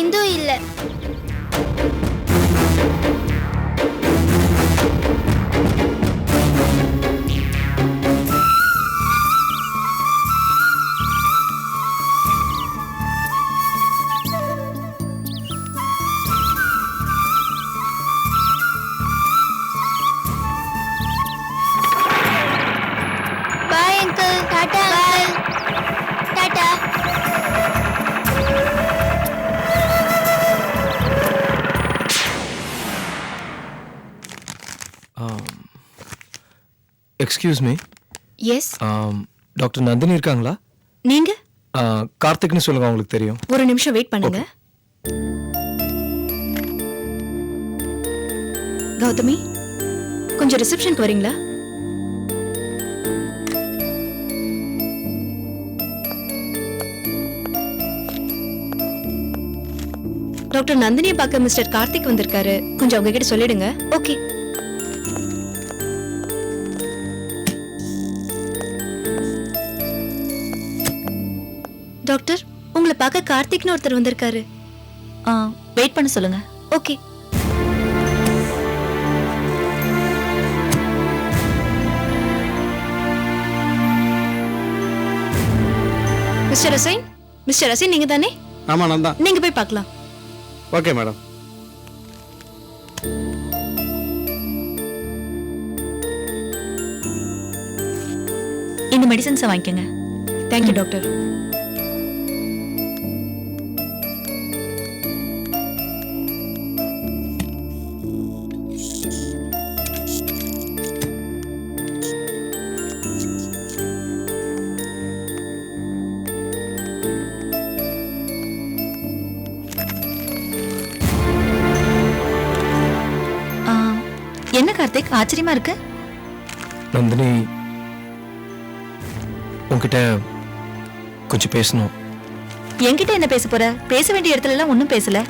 இந்து இல்ல. Bye uncle. Tata uncle. Tata. Excuse me. Yes. Doctor Nandini இருக்காங்களா? நீங்க கார்த்திக்னு சொல்லுங்க, அவங்களுக்கு தெரியும். ஒரு நிமிஷம் வெயிட் பண்ணுங்க. கௌதமி, கொஞ்சம் ரிசப்ஷனுக்கு வரீங்களா? டாக்டர் நந்தினியை பார்க்க மிஸ்டர் கார்த்திக் வந்திருக்காரு. கொஞ்சம் அவங்க கிட்ட சொல்லிடுங்க. ஓகே. டாக்டர், உங்களை பார்க்க கார்த்திக்னு ஒருத்தர் வந்திருக்காரு. வெயிட் பண்ண சொல்லுங்க. Okay. Mister Hussain, mister Hussain நீங்க தானே? ஆமா நான் தான். நீங்க போய் பார்க்கலாம். Okay madam. இந்த மெடிசன்ஸை வாங்கிக்கோங்க. Thank you doctor. என்ன கார்த்திக், ஆச்சரியமா இருக்கு? நந்தினி, உன்கிட்ட கொஞ்சம் பேசணும். என்கிட்ட என்ன பேச போற? பேச வேண்டிய இடத்துல எல்லாம் ஒன்னும் பேசல.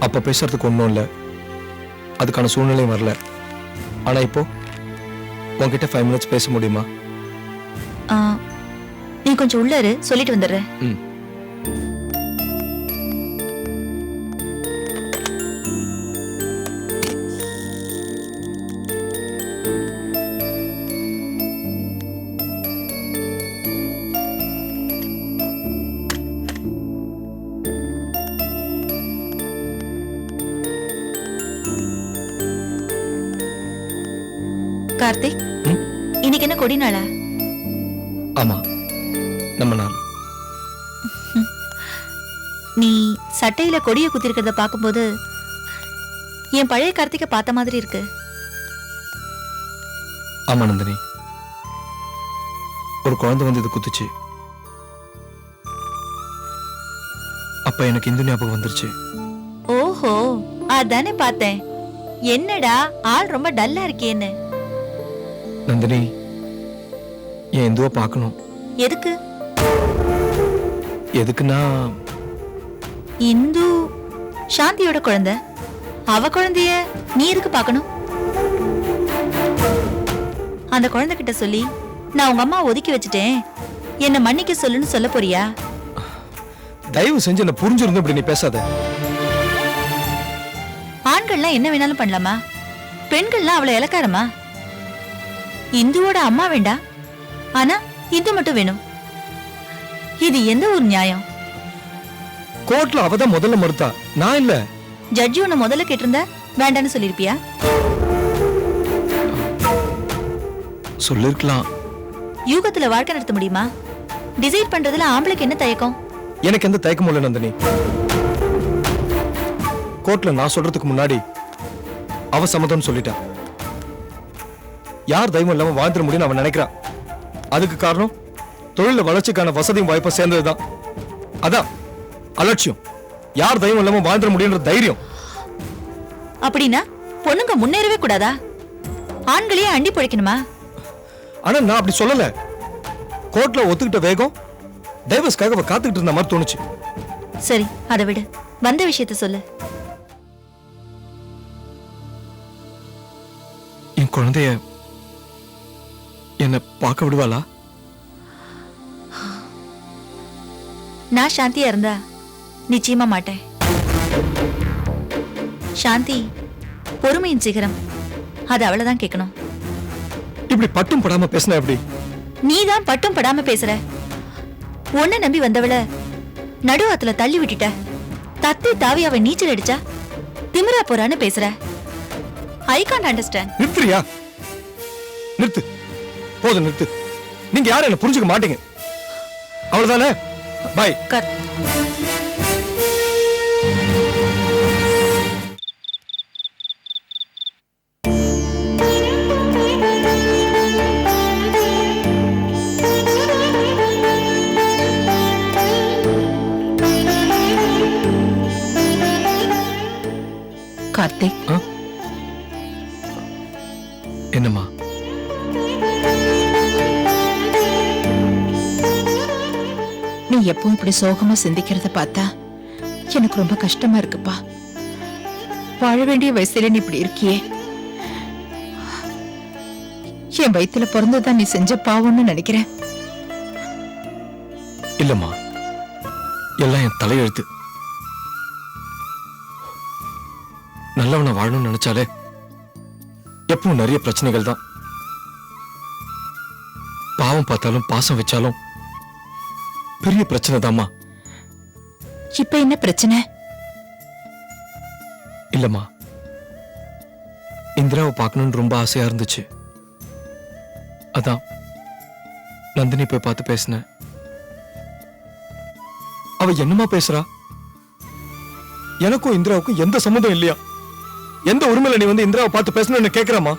அப்ப பேசுறதுக்கு ஒன்றும் இல்லை, அதுக்கான சூழ்நிலையும் வரல. ஆனா இப்போ உன்கிட்ட 5 minutes பேச முடியுமா? நீ கொஞ்சம் உள்ள இரு, சொல்லிட்டு வந்துடுறேன். ம். கார்த்திக், இன்னைக்கு என்ன கொடி நாளா? ஆமா, நம்ம நாள். நீ சட்டையில கொடியை குத்திருக்கிறத பார்க்கும்போது என் பழைய கார்த்திகை பார்த்த மாதிரி இருக்கு. ஆமா நந்தினி, ஒரு குழந்தை வந்து இது குத்துச்சு. அப்ப எனக்கு இந்து ஞாபகம் வந்துருச்சு. ஓஹோ, அதானே பார்த்தேன். என்னடா ஆள் ரொம்ப டல்லா இருக்கேன்னு. நந்தினி, என் இந்துவை பார்க்கணும். எதுக்கு? எதுக்குன்னா, இந்து சாந்தியோட குழந்தை. அவ குழந்தைய நீ எதுக்கு பார்க்கணும்? அந்த குழந்தை கிட்ட சொல்லி நான் உங்க அம்மா ஒதுக்கி வச்சுட்டேன், என்ன மன்னிக்க சொல்லுன்னு சொல்ல போறியா? தயவு செஞ்சு என்ன புரிஞ்சிருந்து இப்படி நீ பேசாத. ஆண்கள்லாம் என்ன வேணாலும் பண்ணலாமா? பெண்கள்லாம் அவளை இலக்காரமா? இந்துவோட அம்மா வேண்டாம், ஆனா இந்து மட்டும் வேணும். இது எந்த ஒரு நியாயம்? கோர்ட்ல அவதான் முதல்ல மறுத்தா, நான் இல்ல. ஜட்ஜி உன்னை முதல்ல கேட்டிருந்தா வேண்டான்னு சொல்லிருப்பியா? சொல்லிருக்கலாம். யூகத்துல வாழ்க்கை நடத்த முடியுமா? டிசைட் பண்றதுல ஆம்பளைக்கு என்ன தயக்கம்? எனக்கு எந்த தயக்கமும் இல்லை நந்தினி. கோர்ட்ல நான் சொல்றதுக்கு முன்னாடி அவ சம்மதம் சொல்லிட்டா. யார் தெய்வம் இல்லாம வாழ்ந்துட முடியும்னு அவன் நினைக்கிறான். அதுக்கு காரணம் தொழில வளர்ச்சிக்கான வசதியும் வாய்ப்பும் சேர்ந்ததுதான். அதான் அலட்சியம். யார் தெய்வம் இல்லாம வாழ்ந்துட முடியுன்ற தைரியம். அப்படின்னா பொண்ணுங்க முன்னேறவே கூடாதா? ஆண்களையே அண்டி பிழைக்கணுமா? ஆனா நான் அப்படி சொல்லல. கோர்ட்ல ஒத்துக்கிட்ட வேகம் டைவர்ஸ்க்காக அவ காத்துக்கிட்டு இருந்த மாதிரி தோணுச்சு. சரி, அதை விடு. வந்த விஷயத்த சொல்லு. என் குழந்தைய என்ன பார்க்க விடுவாளா? நான் சாந்தியா இருந்தா நிச்சயமா மாட்டேன். சாந்தி பொறுமையின் சிகரம், அது அவளதான் கேட்கணும். இப்படி பட்டும் படாம பேசினா எப்படி? நீதான் பட்டும் படாம பேசுற. உன்னை நம்பி வந்தவள நடு ஆத்துல தள்ளி விட்டுட்ட. தத்தி தாவி அவ நீச்சல் அடிச்சா திமிரா போறான்னு பேசுற. I can't understand. நிறுத்துறியா? நிறுத்து, போதும் நிறுத்து. நீங்க யாரும் என்ன புரிஞ்சுக்க மாட்டீங்க, அவ்வளவுதானே? பாய். கார்த்திக், என்னம்மா? நீ எப்பவும் இப்படி சோகமா சிந்திக்கிறத பார்த்தா எனக்கு ரொம்ப கஷ்டமா இருக்குப்பா. வாழ வேண்டிய வயசுல நீ இப்படி இருக்கியே. என் வயித்துல பிறந்ததான் நீ செஞ்ச பாவம்னு நினைக்கிறேன். இல்லம்மா, எல்லாம் என் தலையெழுத்து. நல்லவனை வாழணும்னு நினைச்சாலே எப்பவும் நிறைய பிரச்சனைகள் தான். பாவம் பார்த்தாலும் பாசம் வச்சாலும் பெரிய பிரச்சனை தாம்மா. இப்ப என்ன பிரச்சனை? இல்லம்மா, இந்திராவை பார்க்கணும்னு ரொம்ப ஆசையா இருந்துச்சு. அதான் நந்தினி போய் பார்த்து பேசினேன். அவ என்னமா பேசுறா? எனக்கும் இந்திராவுக்கும் எந்த சம்மந்தம் இல்லையா? எந்த உரிமையில நீ வந்து இந்திராவை பார்த்து பேசணும்னு கேக்குறாமா?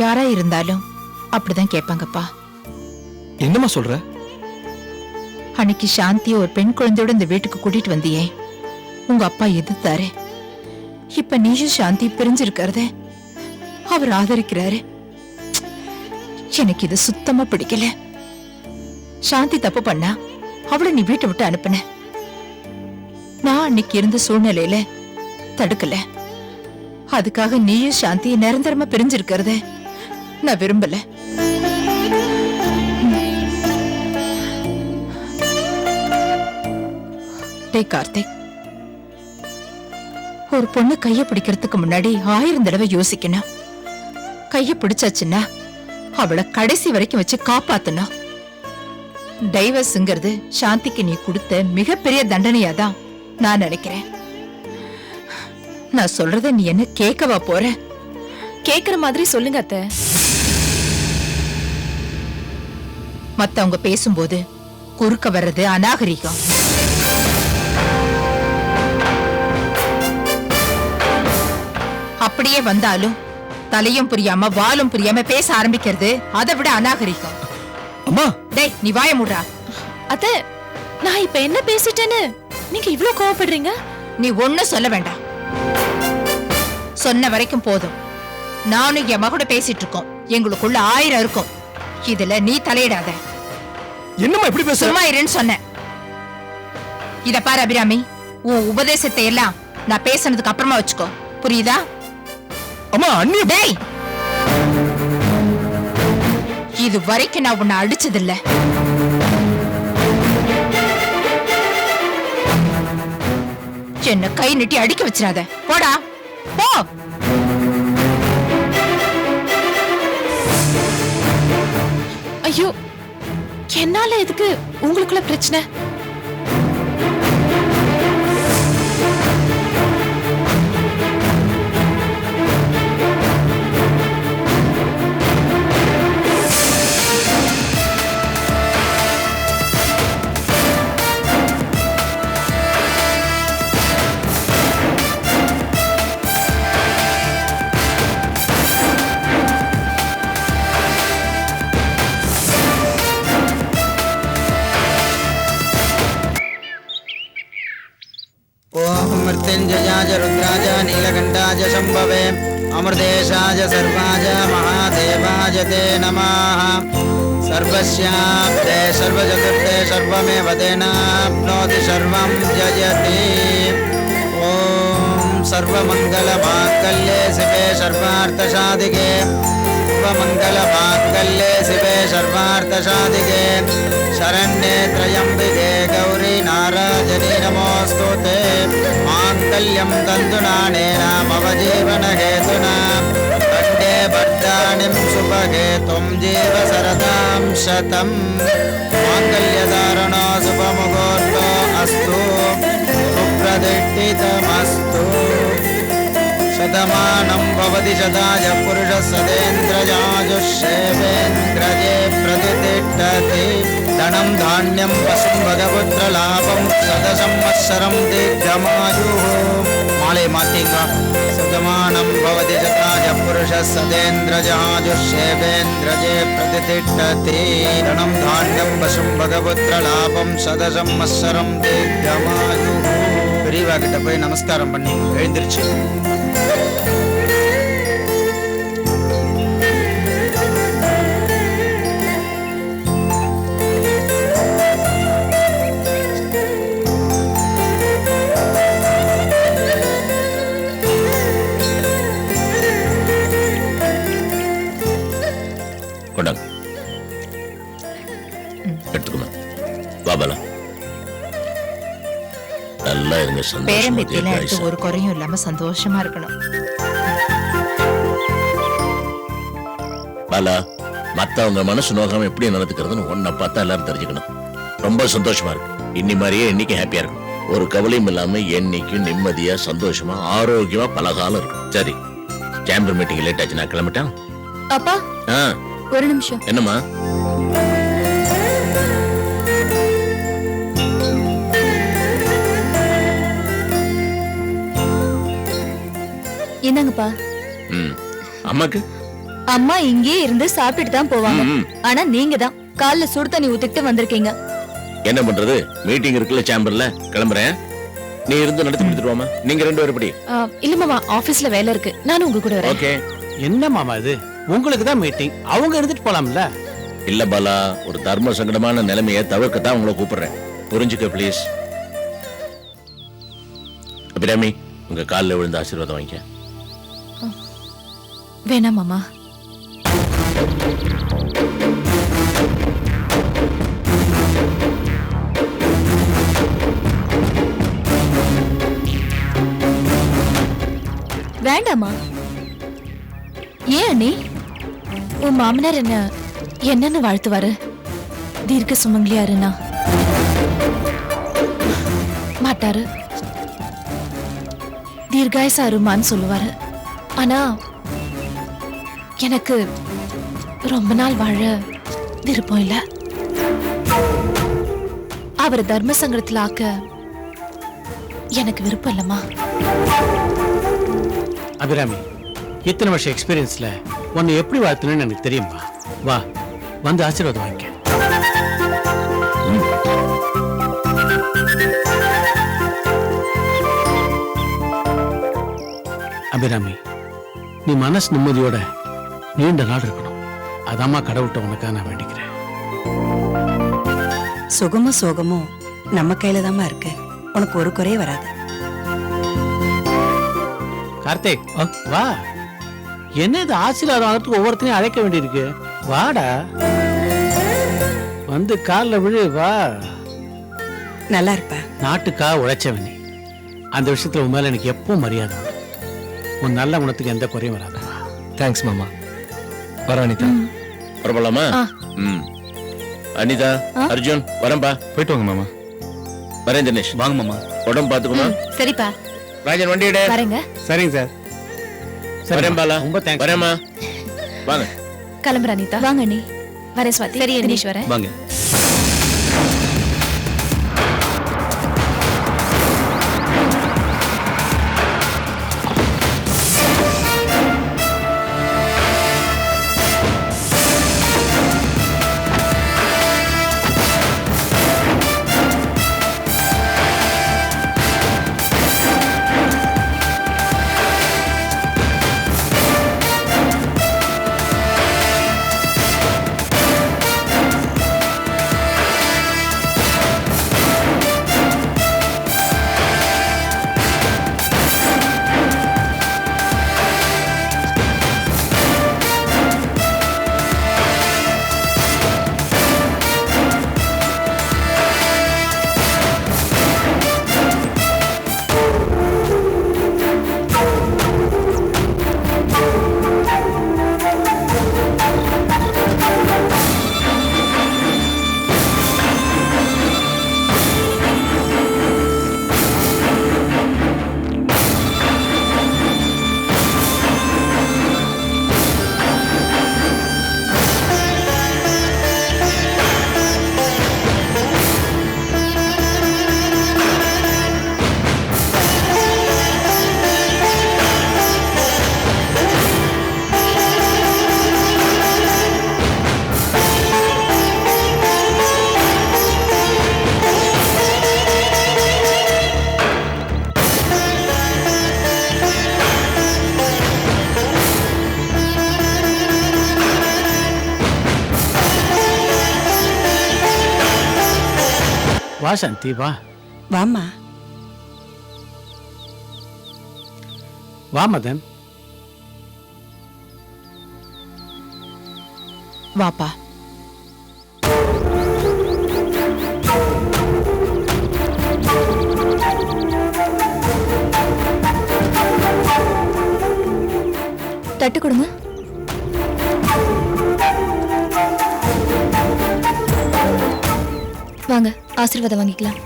யாரா இருந்தாலும் அப்படிதான் கேட்பாங்கப்பா. என்னமா சொல்ற? அன்னைக்கு சாந்தி ஒரு பெண் குழந்தையோட இந்த வீட்டுக்கு கூட்டிட்டு வந்தியே, உங்க அப்பா எதிர்த்தாரு. இப்ப நீயும் சாந்தி பிரிஞ்சிருக்கிறத அவர் ஆதரிக்கிறாரு. எனக்கு இது சுத்தமா பிடிக்கல. சாந்தி தப்பு பண்ணா அவளை நீ வீட்டை விட்டு அனுப்புன. நான் அன்னைக்கு இருந்த சூழ்நிலையில தடுக்கல. அதுக்காக நீயும் சாந்தி நிரந்தரமா பிரிஞ்சிருக்கிறத நான் விரும்பல. டேய் கார்த்திக், ஒரு பொண்ணு கைய பிடிக்கிறதுக்கு முன்னாடி 1000 தடவை யோசிக்கணும். கைய பிடிச்சாச்சுன்னா அவளை கடைசி வரைக்கும் வச்சு காப்பாத்தணும். டைவர்ஸ்ங்கிறது சாந்திக்கு நீ கொடுத்த மிகப்பெரிய தண்டனையாதான் நான் நினைக்கிறேன். நான் சொல்றத நீ என்ன கேட்கவா போற? கேக்குற மாதிரி சொல்லுங்க அத்தை. மத்தவங்க பேசும்போது குறுக்க வர்றது அநாகரிகம். அப்படியே வந்தாலும் தலையும் புரியாம வாலும் புரியாம பேச ஆரம்பிக்கிறது அதை விட அநாகரிகம். அம்மா, டேய் நீ வாய மூடுறா. அத்தை, நான் இப்ப என்ன பேசிட்டேன்னு நீங்க இவ்ளோ கோவப்படுறீங்க? நீ ஒண்ணும் சொல்ல வேண்டாம். சொன்ன வரைக்கும் போதும். நானும் என் மகோட பேசிட்டு இருக்கோம். எங்களுக்குள்ள 1000 இருக்கும். இதுல நீ தலையிடாத. என்னம்மா இப்படி பேசுற? சும்மா இருன்னு சொன்னேன். இத பாரு அபிராமி, உன் உபதேசத்தை எல்லாம் நான் பேசினதுக்கு அப்புறமா வச்சுக்கோ, புரியுதா? அம்மா, அண்ணி. டேய், இது வரைக்கும் நான் உன்னை அடிச்சதில்ல. என்ன கை நீட்டி அடிக்க வச்சிடாத. போடா போ. ஐயோ, என்னால எதுக்கு உங்களுக்குள்ள பிரச்சனை? मृत्युंजयाज रुद्राज नीलकंठाज शंभवे अमृतेशाज सर्वाज महादेवाज ते नमः। सर्वस्याप्ते सर्वजगत्ते सर्वमेव तेनाप्नोति सर्वं जयति। ॐ सर्वमङ्गलमाङ्गल्ये शिवे सर्वार्थसाधिके सर्वमङ्गलमाङ्गल्ये शिवे सर्वार्थसाधिके शरण्ये त्र्यम्बिके गौरी नारायणी नमोऽस्तुते माङ्गल्यं तन्तुनानेन मम जीवनहेतुना कण्ठे भद्राणिं शुभगे त्वं जीव शरदां शतम् माङ्गल्यधारणो शुभमुहूर्तो अस्तु सुप्रतिष्ठितमस्तु शतमानं भवति शताय पुरुषः सतेन्द्रजाजुष्येवेन्द्रजे प्रतिष्ठति धनं धान्यं पशुं भगपुत्रलाभं शतसंवत्सरं दीर्घमायुः माले मातिका शतमानं भवति शताय पुरुषः सतेन्द्रजाजुष्येवेन्द्रजे प्रतिष्ठति धनं धान्यं पशुं भगपुत्रलाभं शतसंवत्सरं दीर्घमायुः பெரியவா கிட்ட போய் நமஸ்காரம் பண்ணி எழுந்திருச்சு கொண்டாங்க எடுத்துக்கணும் பாபாலா நல்லா இருங்க பேரம்பேத்தில எடுத்து சந்தோஷமா ஒரு குறையும் இல்லாம சந்தோஷமா இருக்கணும். பாலா மத்தவங்க மனசு நோகாம எப்படி நடந்துக்கிறதுன்னு ஒன்ன பார்த்தா எல்லாரும் தெரிஞ்சுக்கணும். ரொம்ப சந்தோஷமா இருக்கு. இன்னி மாதிரியே இன்னைக்கு ஹாப்பியா இருக்கும். ஒரு கவலையும் இல்லாம என்னைக்கும் நிம்மதியா சந்தோஷமா ஆரோக்கியமா பலகாலம் இருக்கும். சரி சேம்பர் மீட்டிங் லேட் ஆச்சு, நான் கிளம்பிட்டேன். அப்பா ஆ, ஒரு நிமிஷம். என்னம்மா? என்னங்கப்பா? ம், அம்மாக்கு அம்மா இங்கே இருந்து சாப்பிட்டுட்டு தான் போவாங்க. ம். ஆனா நீங்க தான் கால்ல சுடு தண்ணி ஊத்திட்டு வந்திருக்கீங்க. என்ன பண்றது, மீட்டிங் இருக்குல்ல சேம்பர்ல, கிளம்புறேன். நீ இருந்து நடத்தி கொடுத்துட்டு வாமா. நீங்க ரெண்டு பேரும் எப்படி? இல்ல மாமா, ஆபீஸ்ல வேலை இருக்கு, நானும் உங்க கூட வரேன். ஓகே. என்ன மாமா இது, உங்களுக்கு தான் மீட்டிங், அவங்க இருந்துட்டு போலாம்ல. இல்ல பாலா, ஒரு தர்ம சங்கடமான நிலைமையை தவிர்க்கத்தான் உங்களை கூப்பிடுறேன். புரிஞ்சுக்க ப்ளீஸ். அபிராமி, உங்க காலில் விழுந்து ஆசீர்வாதம் வாங்கிக்க. வேணாம் மாமா. வேண்டாமா? ஏன் அண்ணி? உன் மாமனார் என்னன்னு வாழ்த்துவாரு? தீர்க்க சுமங்கலியாருன்னா மாட்டாரு, தீர்காயசா அருமான்னு சொல்லுவாரு. ஆனா எனக்கு ரொம்ப நாள் வாழ விருப்பம் இல்ல. அவர் தர்ம சங்கடத்துல ஆக்க எனக்கு விருப்பம் இல்லம்மா. அபிராமி, இத்தனை வருஷம் எக்ஸ்பீரியன்ஸ்ல உன்னை எப்படி வாழ்த்தணும்னு எனக்கு தெரியுமா. வா, வந்து ஆசீர்வாதம் வாங்கிக்க. அபிராமி, நீ மனசு நிம்மதியோட நீண்ட நாள் இருக்கணும். அதாம்மா கடவுள்கிட்ட உனக்காக நான் வேண்டிக்கிறேன். சுகமும் சோகமும் நம்ம கையில தாம்மா இருக்கு. உனக்கு ஒரு குறையே வராது. கார்த்திக், வா. என்ன இது ஆசீர்வாதம் வாங்கிறதுக்கு ஒவ்வொருத்தரையும் அழைக்க வேண்டியிருக்கு. வாடா, வந்து காலில் விழு. வா. நல்லா இருப்ப. நாட்டுக்காக உழைச்சவன் நீ. அந்த விஷயத்துல உன் மேல எனக்கு எப்பவும் மரியாதை உண்டு. உன் நல்ல குணத்துக்கு எந்த குறையும் வராது. தேங்க்ஸ் மாமா. வர அனிதா. வரப்படலாமா? ம். அனிதா, அர்ஜுன், வரேன்பா. போயிட்டு வாங்க மாமா. வரேன் தினேஷ். வாங்க மாமா. உடம்பு பாத்துக்கோமா. சரிப்பா, ராஜன் வண்டி எடு. வரேங்க. சரிங்க சார். வரேன் பாலா. ரொம்ப தேங்க்ஸ். வரேம்மா. வாங்க. கிளம்புற அனிதா. வாங்க அண்ணி. வரேன் ஸ்வாதி. சரி தினேஷ், வரேன். வாங்க. வா சாந்தி வா. வாம்மா. வா மதன். வாப்பா. தட்டு கொடுங்க. வாங்க, ஆசீர்வாதம் வாங்கிக்கலாம்.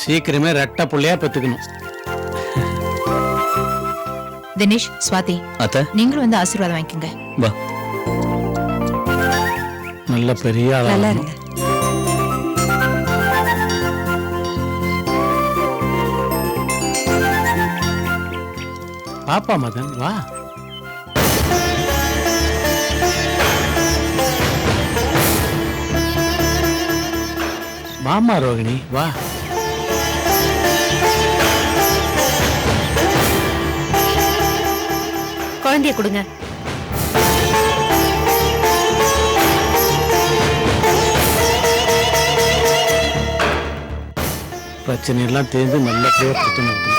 சீக்கிரமே ரெட்டை புள்ளையா பெத்துக்கணும். தினேஷ், ஸ்வாதி, அத்தை நீங்களும் வந்து ஆசீர்வாதம் வாங்கிக்கோங்க. வா. நல்ல பெரிய ஆளா நல்லா இருக்கணும். இருங்க. பாப்பா மதன் வா. மாமா ரோகிணி வா. குழந்தைய கொடுங்க. பிரச்சனை எல்லாம் தேர்ந்து நல்ல பேர் கொடுத்து.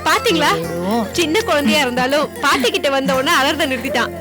பாத்தீங்களா, சின்ன குழந்தையா இருந்தாலும் பாட்டி கிட்ட வந்த உடனே அலர்த நிறுத்திட்டான்.